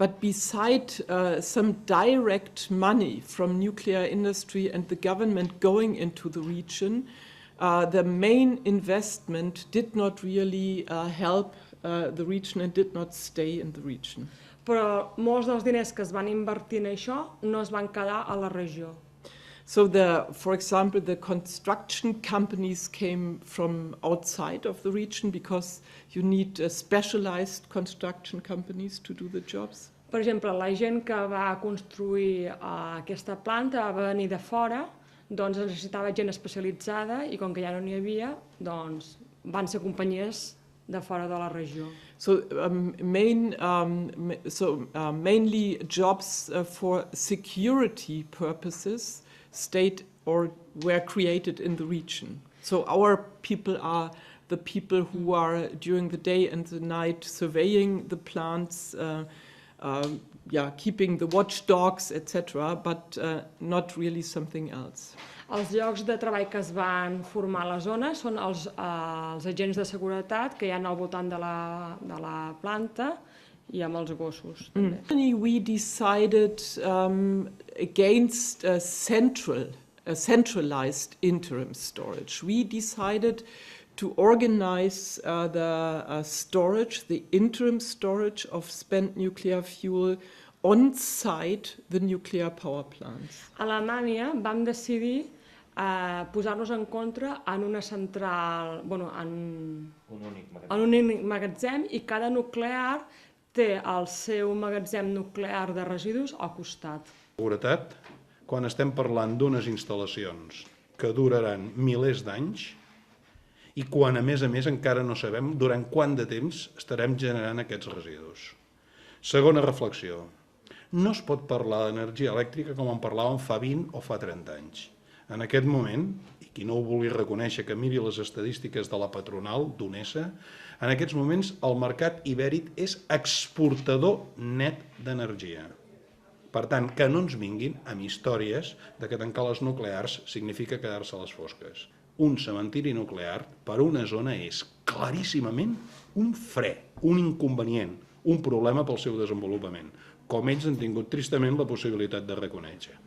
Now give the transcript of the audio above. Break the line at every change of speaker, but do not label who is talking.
But beside some direct money from nuclear industry and the government going into the region, the main investment did not really help the region and did not stay in the region.
Però molts dels diners que es van invertir en això no es van quedar a la regió.
So, for example, the construction companies came from outside of the region because you need specialized construction companies to do the jobs.
Per exemple, la gent que va construir aquesta planta va venir de fora, doncs necessitava gent especialitzada i com que ja no n'hi havia, doncs van ser companyies de fora de la regió.
So, mainly jobs for security purposes stayed or were created in the region. So our people are the people who are during the day and the night surveying the plants, keeping the watchdogs, etc., but not really something else.
Els llocs de treball que es van formar a la zona són els agents de seguretat que hi ha al voltant de la planta i amb els gossos.
We decided against centralized interim storage. We decided to organize the storage, the interim storage of spent nuclear fuel on-site the nuclear power plants.
A Alemanya vam decidir posar-nos en contra en una central, en un únic magatzem, i cada nuclear té el seu magatzem nuclear de residus al costat.
Seguretat, quan estem parlant d'unes instal·lacions que duraran milers d'anys i quan, a més, encara no sabem durant quant de temps estarem generant aquests residus. Segona reflexió. No es pot parlar d'energia elèctrica com en parlàvem fa 20 o fa 30 anys. En aquest moment, i qui no ho vulgui reconèixer que miri les estadístiques de la patronal, d'UNESA, en aquests moments el mercat ibèric és exportador net d'energia. Per tant, que no ens vinguin amb històries de que tancar les nuclears significa quedar-se a les fosques. Un cementiri nuclear per una zona és claríssimament un fre, un inconvenient, un problema pel seu desenvolupament, com ells han tingut tristament la possibilitat de reconèixer.